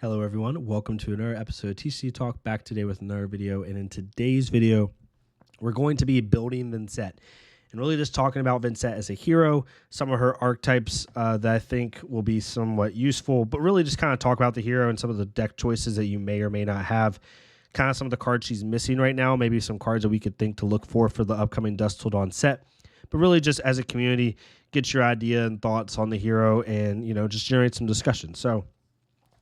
Hello everyone, welcome to another episode of TCG Talk, back today with another video. And in today's video, we're going to be building Vinset and really just talking about Vinset as a hero, some of her archetypes that I think will be somewhat useful, but really just kind of talk about the hero and some of the deck choices that you may or may not have, kind of some of the cards she's missing right now, maybe some cards that we could think to look for the upcoming Dusk Till Dawn set. But really just as a community, get your idea and thoughts on the hero and, just generate some discussion. So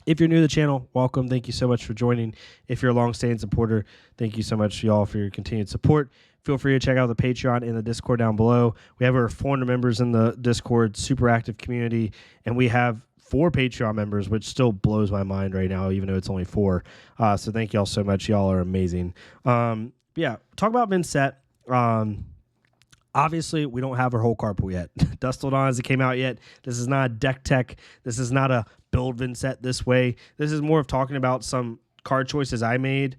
if you're new to the channel, welcome. Thank you so much for joining. If you're a long-standing supporter, thank you so much, y'all, for your continued support. Feel free to check out the Patreon and the Discord down below. We have over 400 members in the Discord, super active community, and we have 4 Patreon members, which still blows my mind right now, even though it's only 4. So thank y'all so much. Y'all are amazing. Yeah, talk about Vinset. Obviously, we don't have our whole card pool yet. Dusk Till Dawn hasn't came out yet. This is not a deck tech. This is not a build Vinset this way. This is more of talking about some card choices I made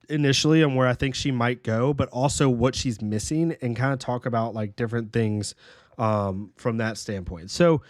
initially and where I think she might go, but also what she's missing and kind of talk about like different things from that standpoint. So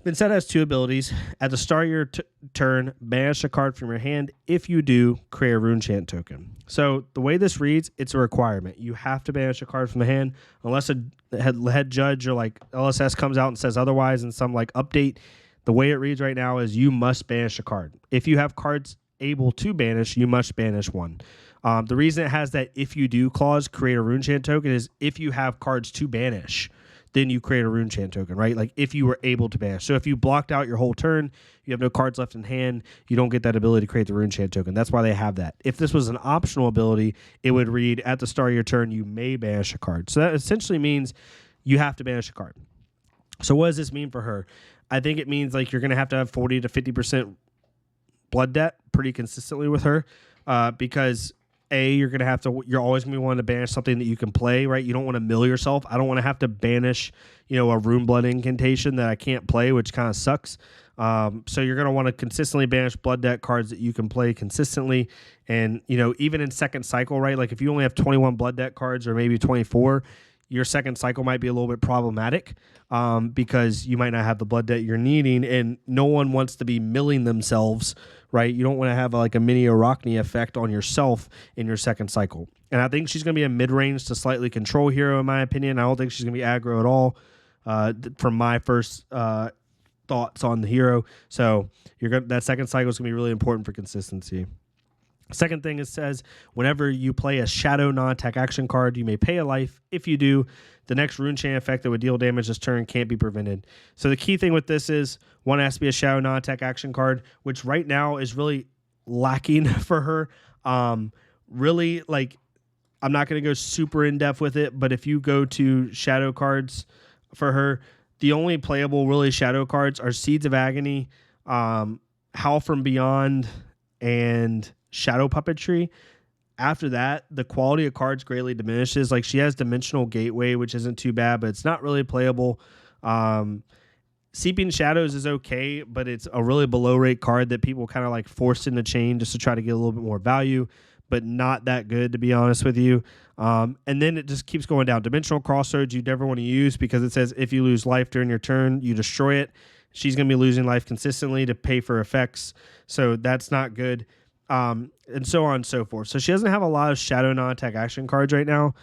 Vinset has 2 abilities. At the start of your turn, banish a card from your hand. If you do, create a Runechant token. So the way this reads, it's a requirement. You have to banish a card from the hand unless a head judge or like LSS comes out and says otherwise in some like update. The way it reads right now is you must banish a card. If you have cards able to banish, you must banish one. The reason it has that if you do clause, create a Runechant token, is if you have cards to banish, then you create a Runechant token, right? Like if you were able to banish. So if you blocked out your whole turn, you have no cards left in hand, you don't get that ability to create the Runechant token. That's why they have that. If this was an optional ability, it would read at the start of your turn, you may banish a card. So that essentially means you have to banish a card. So what does this mean for her? I think it means like you're going to have 40 to 50% blood debt pretty consistently with her because you're always going to be wanting to banish something that you can play, right? You don't want to mill yourself. I don't want to have to banish, a Rune Blood incantation that I can't play, which kind of sucks. So you're going to want to consistently banish blood debt cards that you can play consistently. And, even in second cycle, right? Like if you only have 21 blood debt cards or maybe 24, your second cycle might be a little bit problematic because you might not have the blood debt you're needing, and no one wants to be milling themselves, right? You don't want to have like a mini Arachne effect on yourself in your second cycle. And I think she's going to be a mid-range to slightly control hero, in my opinion. I don't think she's going to be aggro at all from my first thoughts on the hero. So that second cycle is going to be really important for consistency. Second thing, it says, whenever you play a shadow non-attack action card, you may pay a life. If you do, the next Runechant effect that would deal damage this turn can't be prevented. So the key thing with this is, one has to be a shadow non-attack action card, which right now is really lacking for her. Really, like, I'm not going to go super in-depth with it, but if you go to shadow cards for her, the only playable really shadow cards are Seeds of Agony, Howl from Beyond, and Shadow Puppetry. After that, the quality of cards greatly diminishes. Like she has Dimensional Gateway, which isn't too bad, but it's not really playable. Seeping Shadows is okay, but it's a really below rate card that people kind of like forced in the chain just to try to get a little bit more value, but not that good, to be honest with you. And then it just keeps going down. Dimensional Crossroads you never want to use because it says if you lose life during your turn, you destroy it. She's going to be losing life consistently to pay for effects, so that's not good. And so on and so forth. So she doesn't have a lot of shadow non-attack action cards right now,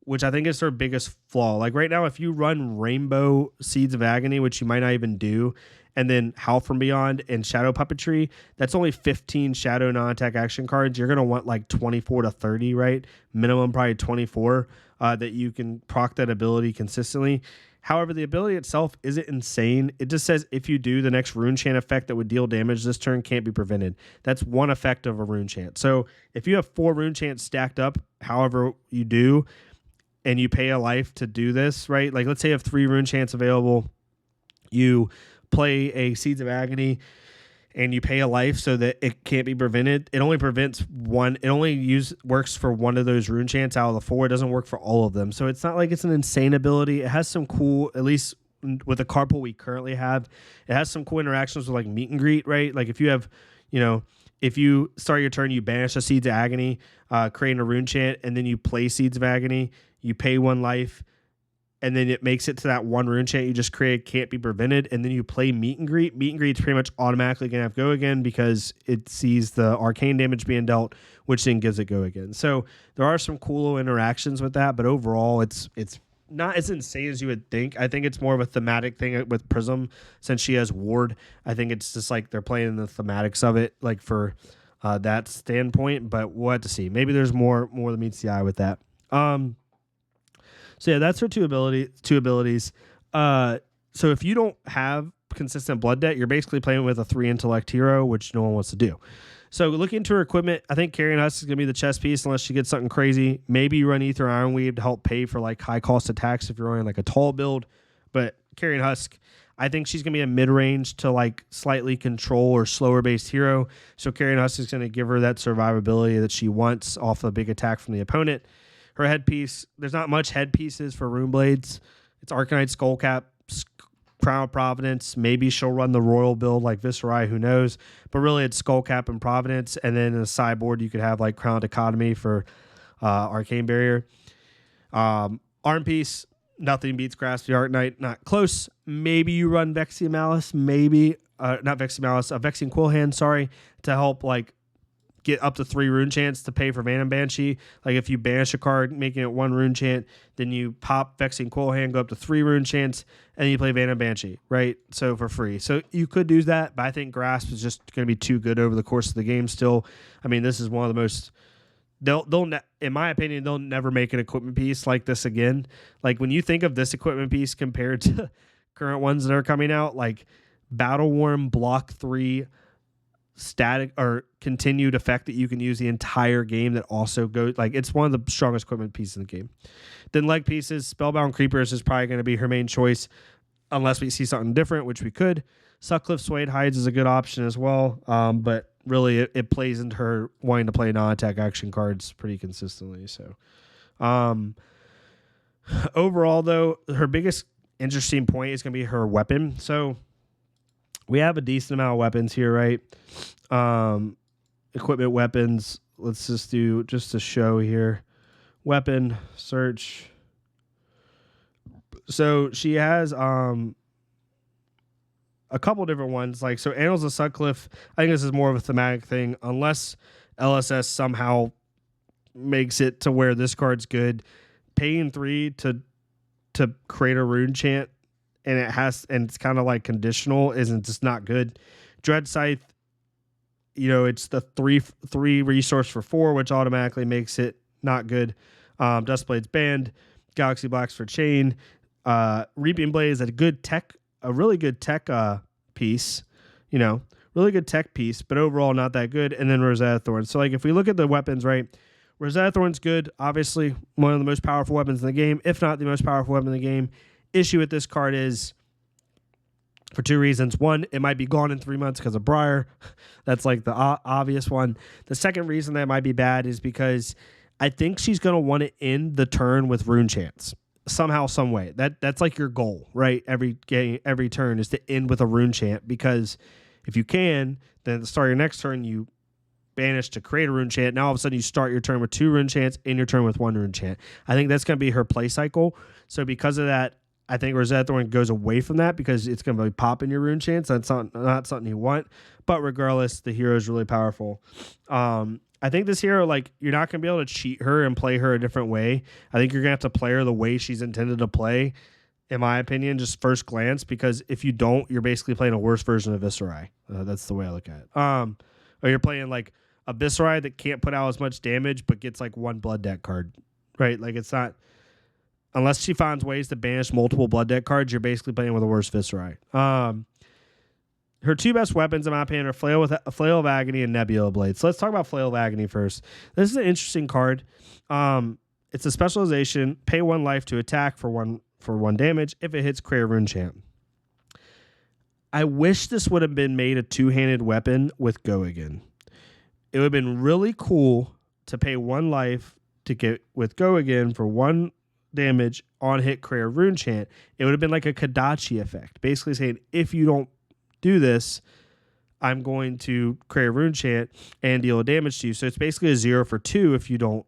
which I think is her biggest flaw. Like right now, if you run Rainbow Seeds of Agony, which you might not even do, and then Howl from Beyond and Shadow Puppetry, that's only 15 shadow non-attack action cards. You're going to want like 24 to 30, right? Minimum probably 24 that you can proc that ability consistently. However, the ability itself isn't insane. It just says if you do, the next Runechant effect that would deal damage this turn can't be prevented. That's one effect of a Runechant. So if you have 4 Runechants stacked up, however you do, and you pay a life to do this, right? Like let's say you have 3 Runechants available, you play a Seeds of Agony, and you pay a life so that it can't be prevented. It only prevents one. It only works for one of those Runechants out of the 4. It doesn't work for all of them. So it's not like it's an insane ability. It has some cool, at least with the card pool we currently have, it has some cool interactions with like meet and greet, right? Like if you have, if you start your turn, you banish a Seeds of Agony, creating a Runechant, and then you play Seeds of Agony, you pay 1 life, and then it makes it to that one rune chant you just created can't be prevented, and then you play Meet and Greet. Meet and Greet's pretty much automatically going to have Go Again because it sees the arcane damage being dealt, which then gives it Go Again. So there are some cool interactions with that, but overall it's not as insane as you would think. I think it's more of a thematic thing with Prism since she has Ward. I think it's just like they're playing the thematics of it, like for that standpoint, but we'll have to see. Maybe there's more that meets the eye with that. So yeah, that's her two abilities. So if you don't have consistent blood debt, you're basically playing with a 3 intellect hero, which no one wants to do. So looking into her equipment, I think Carrying Husk is going to be the chess piece unless she gets something crazy. Maybe you run Ether Ironweave to help pay for like high cost attacks if you're running like a tall build. But Carrying Husk, I think she's going to be a mid-range to like slightly control or slower based hero. So Carrying Husk is going to give her that survivability that she wants off a big attack from the opponent. Her headpiece, there's not much headpieces for Rune Blades. It's Arcanite, Skullcap, Crown of Providence. Maybe she'll run the Royal build like Viscerai, who knows. But really it's Skullcap and Providence. And then in the sideboard, you could have like Crown Dichotomy for Arcane Barrier. Arm piece, nothing beats Grasp the Arcanite. Not close. Maybe you run Vexian Malice. Maybe, not Vexian Malice, Vexian Quillhand, sorry, to help like get up to 3 rune chants to pay for Phantom Banshee. Like if you banish a card, making it 1 rune chant, then you pop Vexian Quillhand, go up to 3 rune chants, and you play Phantom Banshee, right? So for free. So you could do that, but I think Grasp is just going to be too good over the course of the game still. I mean, this is one of the most... They'll in my opinion, they'll never make an equipment piece like this again. Like when you think of this equipment piece compared to current ones that are coming out, like Battle Worm block 3 static or continued effect that you can use the entire game that also goes like it's one of the strongest equipment pieces in the game. Then leg pieces, Spellbound Creepers is probably going to be her main choice unless we see something different, which we could. Sutcliffe Suede Hides is a good option as well, but really it plays into her wanting to play non-attack action cards pretty consistently. So overall though, her biggest interesting point is going to be her weapon. So we have a decent amount of weapons here, right? Equipment weapons. Let's just do just a show here. Weapon search. So she has a couple different ones. Like so Annals of Sutcliffe, I think this is more of a thematic thing. Unless LSS somehow makes it to where this card's good. Paying 3 to create a rune chant and it's kind of like conditional isn't just not good. Dread Scythe, you know, it's the three resource for 4, which automatically makes it not good. Dustblade's banned. Galaxy Blacks for chain. Reaping Blade is a really good tech piece, you know, really good tech piece, but overall not that good. And then Rosetta Thorn. So like if we look at the weapons, right, Rosetta Thorn's good, obviously one of the most powerful weapons in the game, if not the most powerful weapon in the game. Issue with this card is for 2 reasons. One, it might be gone in 3 months because of Briar. That's like the obvious one. The second reason that might be bad is because I think she's going to want to end the turn with rune chants somehow, some way. That's like your goal, right? Every turn is to end with a rune chant, because if you can, then at the start of your next turn, you banish to create a rune chant. Now all of a sudden you start your turn with 2 rune chants, end your turn with 1 rune chant. I think that's going to be her play cycle. So because of that, I think Rosetta Thorn goes away from that because it's going to be popping your rune chants. That's not something you want. But regardless, the hero is really powerful. I think this hero, like, you're not going to be able to cheat her and play her a different way. I think you're going to have to play her the way she's intended to play, in my opinion, just first glance, because if you don't, you're basically playing a worse version of Viscerai. That's the way I look at it. Or you're playing like a Viscerai that can't put out as much damage but gets like 1 blood deck card, right? Like it's not... Unless she finds ways to banish multiple blood deck cards, you're basically playing with a worse Viscerai. Her 2 best weapons, in my opinion, are Flail of Agony and Nebula Blade. So let's talk about Flail of Agony first. This is an interesting card. It's a specialization. Pay 1 life to attack for one damage. If it hits, create a rune chant. I wish this would have been made a 2-handed weapon with Go Again. It would have been really cool to pay 1 life to get with Go Again for 1 damage on hit, create a rune chant. It would have been like a Kadachi effect, basically saying, if you don't do this, I'm going to create a rune chant and deal damage to you. So it's basically a 0 for 2 if you don't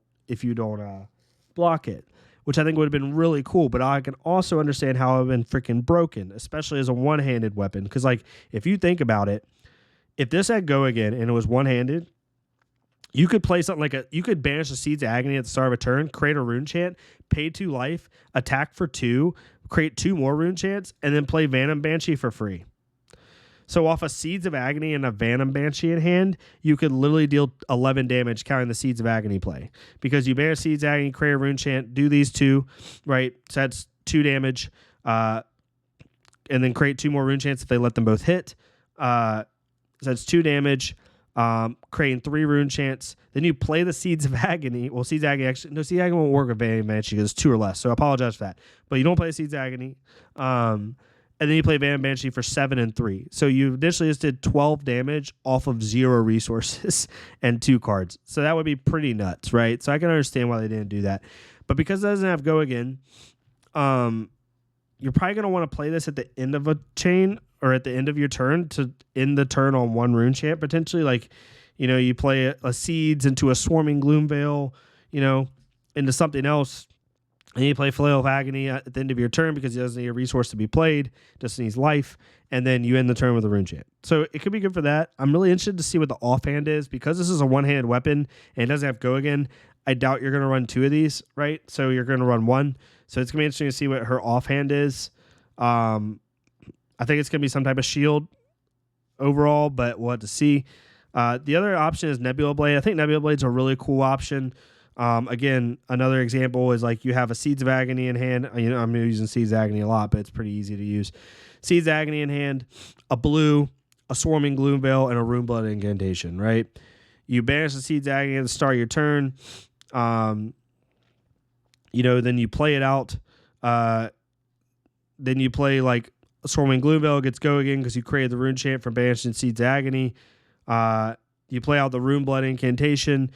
block it, which I think would have been really cool. But I can also understand how it would have been freaking broken, especially as a one-handed weapon. Because, like, if you think about it, if this had Go Again and it was one-handed, you could play something like you could banish the Seeds of Agony at the start of a turn, create a Runechant, pay 2 life, attack for 2, create 2 more Runechants, and then play Venom Banshee for free. So off of Seeds of Agony and a Venom Banshee in hand, you could literally deal 11 damage counting the Seeds of Agony play. Because you banish Seeds of Agony, create a Runechant, do these 2, right? So that's 2 damage, and then create 2 more Runechants if they let them both hit. So that's 2 damage. Creating 3 Runechants. Then you play the Seeds of Agony. Well, Seeds of Agony actually... No, Seeds of Agony won't work with Venom Banshee because it's 2 or less. So I apologize for that. But you don't play Seeds of Agony. And then you play Venom Banshee for 7 and 3. So you initially just did 12 damage off of 0 resources and 2 cards. So that would be pretty nuts, right? So I can understand why they didn't do that. But because it doesn't have Go Again, you're probably going to want to play this at the end of a chain or at the end of your turn to end the turn on 1 Runechant potentially. Like, you know, you play a Seeds into a Swarming Gloomveil, you know, into something else. And you play Flail of Agony at the end of your turn because he doesn't need a resource to be played, just needs life. And then you end the turn with a Runechant. So it could be good for that. I'm really interested to see what the offhand is because this is a one-handed weapon and it doesn't have Go Again. I doubt you're going to run 2 of these, right? So you're going to run 1. So it's going to be interesting to see what her offhand is. I think it's going to be some type of shield overall, but we'll have to see. The other option is Nebula Blade. I think Nebula Blade's a really cool option. Again, another example is like you have a Seeds of Agony in hand. You know, I'm using Seeds of Agony a lot, but it's pretty easy to use. Seeds of Agony in hand, a blue, a Swarming Gloomveil, and a Runeblood Incantation, right? You banish the Seeds of Agony at the start of your turn. You know, then you play it out. Then you play like Swarming Gloomveil gets Go Again because you created the Runechant from banishing Seeds of Agony. You play out the Runeblood Incantation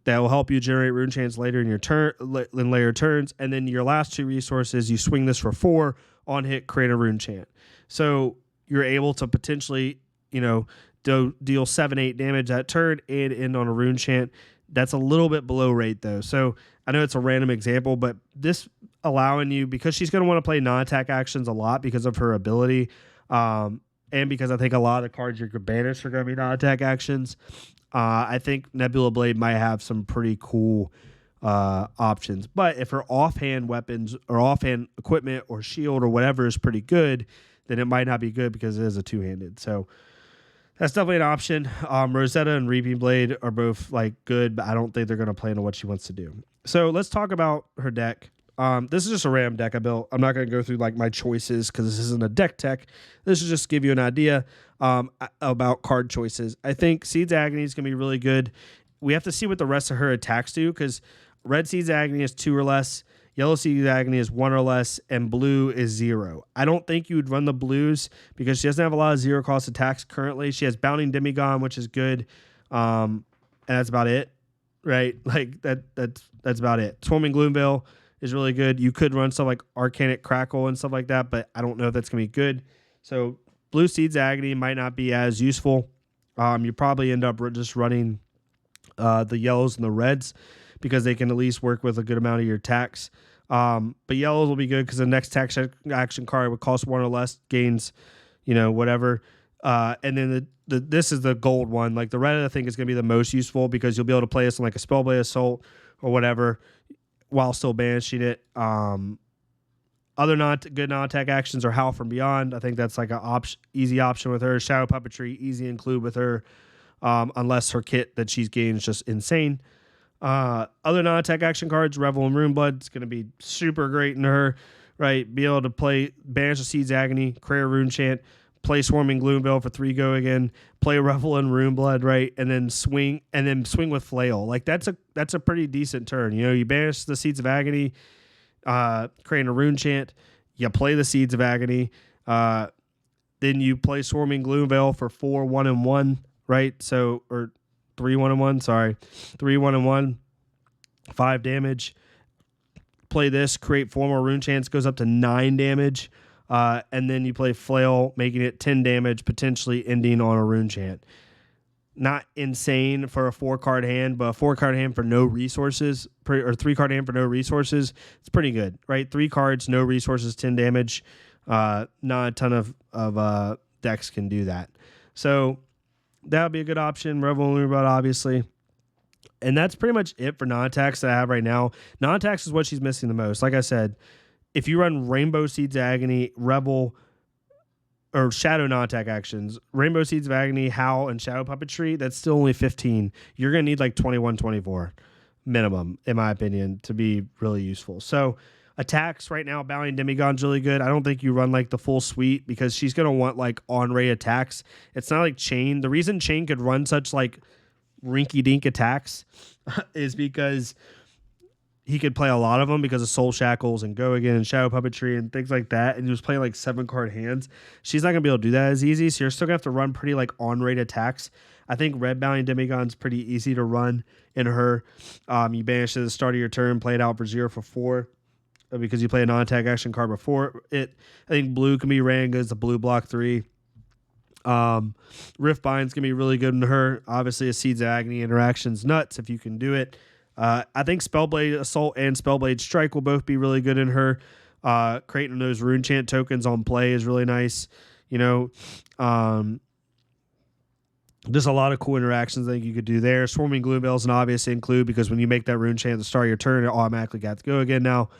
that will help you generate Runechants later in your turn, in later turns, and then your last 2 resources, you swing this for 4 on hit, create a Runechant. So you're able to potentially, you know, deal 7-8 damage that turn and end on a Runechant. That's a little bit below rate though. So I know it's a random example, but this allowing you, because she's going to want to play non-attack actions a lot because of her ability, and because I think a lot of the cards you could banish are going to be non-attack actions. I think Nebula Blade might have some pretty cool options. But if her offhand weapons or offhand equipment or shield or whatever is pretty good, then it might not be good because it is a 2-handed. So that's definitely an option. Rosetta and Reaping Blade are both like good, but I don't think they're going to play into what she wants to do. So let's talk about her deck. This is just a random deck I built. I'm not going to go through like my choices because this isn't a deck tech. This is just to give you an idea about card choices. I think Seeds of Agony is going to be really good. We have to see what the rest of her attacks do because red Seeds of Agony is 2 or less, yellow Seeds of Agony is 1 or less, and blue is 0. I don't think you would run the blues because she doesn't have a lot of 0 cost attacks currently. She has Bounding Demigod, which is good, and that's about it, right? Like that's about it. Swarming Gloomveil is really good. You could run stuff like Arcanic Crackle and stuff like that, but I don't know if that's going to be good. So blue Seeds of Agony might not be as useful. You probably end up just running the yellows and the reds because they can at least work with a good amount of your attacks. But yellows will be good because the next tax action card would cost 1 or less, gains, you know, whatever. And then this is the gold one. Like the red, I think is going to be the most useful because you'll be able to play this on like a Spellblade Assault or whatever while still banishing it. Other good non-attack actions are Howl from Beyond. I think that's like an easy option with her. Shadow Puppetry, easy to include with her, unless her kit that she's gained is just insane. Other non-attack action cards, Revel and Runeblood, it's going to be super great in her, right? Be able to play Banish the Seeds of Agony, create a Runechant, play Swarming Gloomveil for 3 Go Again, play Revel and Runeblood, right? And then swing with Flail. Like that's a pretty decent turn. You know, you banish the Seeds of Agony, creating a Runechant, you play the Seeds of Agony, then you play Swarming Gloomveil for 4 1-1, right? So, or 3 1-1, sorry. 3 1-1, 5 damage. Play this, create 4 more Runechants, goes up to 9 damage. And then you play Flail, making it 10 damage, potentially ending on a Runechant. not insane for a 4-card hand, but a 4-card hand for no resources, or 3-card hand for no resources, it's pretty good, right? 3 cards, no resources, 10 damage. Not a ton of decks can do that. So that would be a good option. Revel Moonbird, obviously. And that's pretty much it for non-attacks that I have right now. Non-attacks is what she's missing the most. Like I said, if you run Rainbow Seeds of Agony, Revel, or Shadow non-attack actions, Rainbow Seeds of Agony, Howl, and Shadow Puppetry, that's still only 15. You're going to need like 21, 24 minimum, in my opinion, to be really useful. So attacks right now, Bounty Demigon's really good. I don't think you run like the full suite because she's going to want like on-ray attacks. It's not like Chain. The reason Chain could run such like rinky-dink attacks is because he could play a lot of them because of Soul Shackles and Go Again and Shadow Puppetry and things like that. And he was playing like 7-card hands. She's not going to be able to do that as easy. So you're still going to have to run pretty like on-rate attacks. I think Red Bounty Demigon's pretty easy to run in her. You banish at the start of your turn, play it out for 0 for 4 because you play a non-attack action card before it. I think blue can be ran good as a blue block 3. Rift Bind's gonna be really good in her. Obviously, a Seeds of Agony interaction's nuts if you can do it. I think Spellblade Assault and Spellblade Strike will both be really good in her. Creating those Runechant tokens on play is really nice. You know, there's a lot of cool interactions I think you could do there. Swarming Gloomveil's an obvious include because when you make that Runechant at the start of your turn, it automatically got to go again now.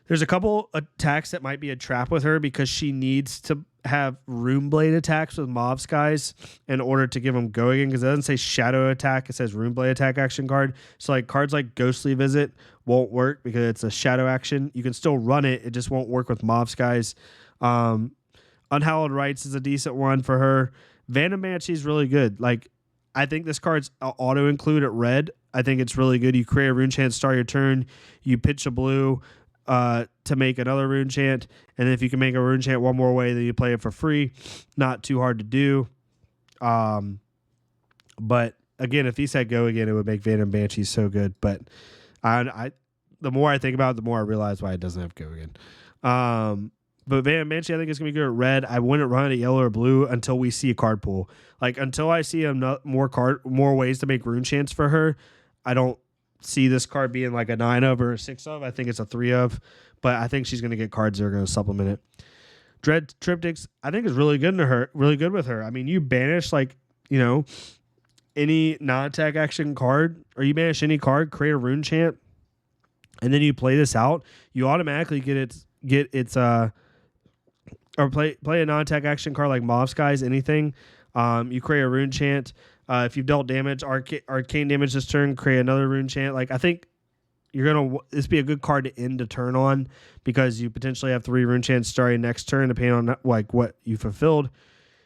There's a couple attacks that might be a trap with her because she needs to have Runeblade attacks with Mob Skies in order to give them Go Again, because it doesn't say Shadow Attack, it says Runeblade attack action card. So like cards like Ghostly Visit won't work because it's a shadow action. You can still run it, it just won't work with Mob Skies. Unhallowed Rites is a decent one for her. Phantom Banshee's really good. Like, I think this card's auto include at red. I think it's really good. You create a Runechant, start your turn, you pitch a blue to make another Runechant, and if you can make a Runechant one more way, then you play it for free. Not too hard to do. But again, if he said Go Again, it would make Phantom Banshee so good. But I the more I think about it, the more I realize why it doesn't have Go Again. But Phantom Banshee, I think it's gonna be good at red. I wouldn't run it at yellow or blue until we see a card pool. Like until I see more ways to make Runechants for her, I don't see this card being like a 9 of or a 6 of. I think it's a 3 of, but I think she's going to get cards that are going to supplement it. Dread Triptychs, I think is really good with her. I mean, you banish like, you know, any non-attack action card, or you banish any card, create a Runechant, and then you play this out, you automatically get its or play a non-attack action card like Mob Skies, anything. You create a Runechant. If you've dealt damage, arcane damage this turn, create another Runechant. Like, I think this be a good card to end a turn on because you potentially have 3 Runechants starting next turn depending on like what you fulfilled.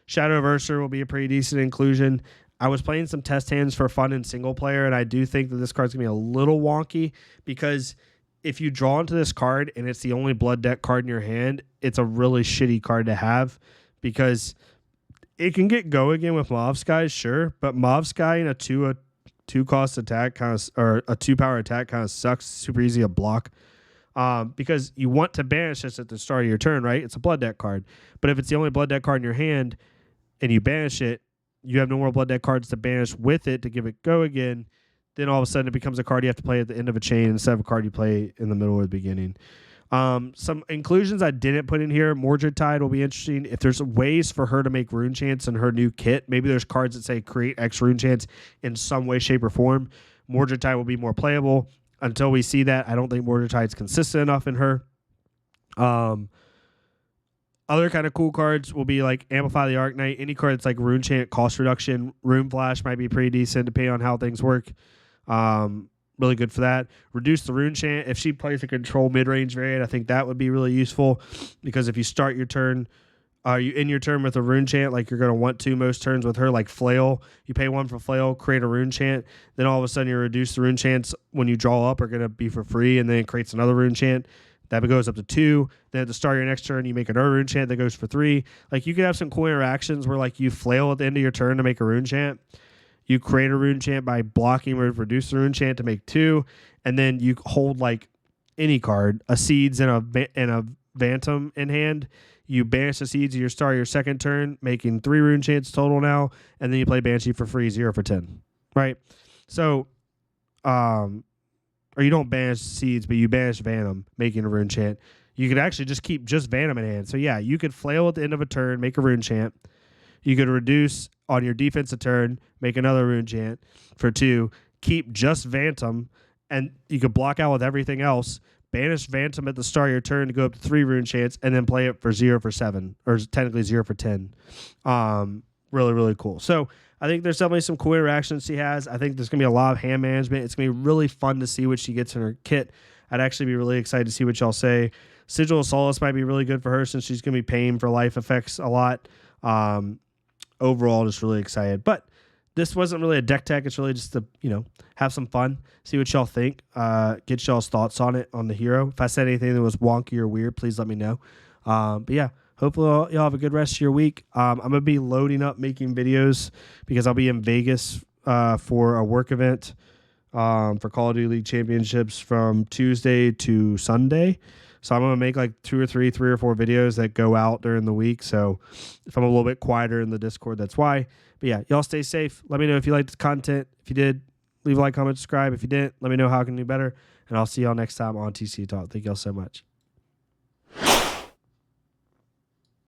Shadow Verser will be a pretty decent inclusion. I was playing some test hands for fun in single player, and I do think that this card's gonna be a little wonky because if you draw into this card and it's the only blood deck card in your hand, it's a really shitty card to have because it can get Go Again with Mob Skies, sure, but Mob Sky and a 2 cost attack or a 2 power attack kind of sucks. Super easy to block because you want to banish this at the start of your turn, right? It's a blood deck card, but if it's the only blood deck card in your hand and you banish it, you have no more blood deck cards to banish with it to give it Go Again. Then all of a sudden it becomes a card you have to play at the end of a chain instead of a card you play in the middle or the beginning. Some inclusions I didn't put in here. Mordred Tide will be interesting. If there's ways for her to make Runechants in her new kit, maybe there's cards that say create X Runechants in some way, shape, or form. Mordred Tide will be more playable. Until we see that, I don't think Mordred Tide's consistent enough in her. Other kind of cool cards will be like Amplify the Arcanite. Any card that's like Runechant cost reduction. Rune Flash might be pretty decent depending on how things work. Really good for that. Reduce the Runechant. If she plays a control mid-range variant, I think that would be really useful because if you start your turn, you end your turn with a Runechant like you're going to want to most turns with her, like Flail. You pay 1 for Flail, create a Runechant. Then all of a sudden you reduce the Runechants when you draw up are going to be for free, and then it creates another Runechant. That goes up to 2. Then at the start of your next turn, you make another Runechant that goes for 3. Like you could have some cool interactions where like you Flail at the end of your turn to make a Runechant. You create a Runechant by blocking or reduce the Runechant to make 2, and then you hold like any card, a Seeds and a Phantom in hand. You banish the seeds of your star your second turn, making 3 Runechants total now, and then you play Banshee for free, 0 for 10. Right? So, or you don't banish seeds, but you banish Venom, making a Runechant. You could actually just keep just Venom in hand. So yeah, you could flail at the end of a turn, make a Runechant. You could reduce on your defensive turn, make another Runechant for 2, keep just Vantum, and you could block out with everything else. Banish Vantum at the start of your turn to go up to 3 Runechants, and then play it for 0 for 7, or technically 0 for 10. Really, really cool. So I think there's definitely some cool interactions she has. I think there's going to be a lot of hand management. It's going to be really fun to see what she gets in her kit. I'd actually be really excited to see what y'all say. Sigil of Solace might be really good for her since she's going to be paying for life effects a lot. Overall, just really excited. But this wasn't really a deck tech. It's really just to, have some fun, see what y'all think, get y'all's thoughts on it, on the hero. If I said anything that was wonky or weird, please let me know. But yeah, hopefully y'all have a good rest of your week. I'm going to be loading up making videos because I'll be in Vegas for a work event for Call of Duty League Championships from Tuesday to Sunday. So I'm going to make like 3 or 4 videos that go out during the week. So if I'm a little bit quieter in the Discord, that's why. But yeah, y'all stay safe. Let me know if you liked the content. If you did, leave a like, comment, subscribe. If you didn't, let me know how I can do better. And I'll see y'all next time on TCG Talk. Thank y'all so much.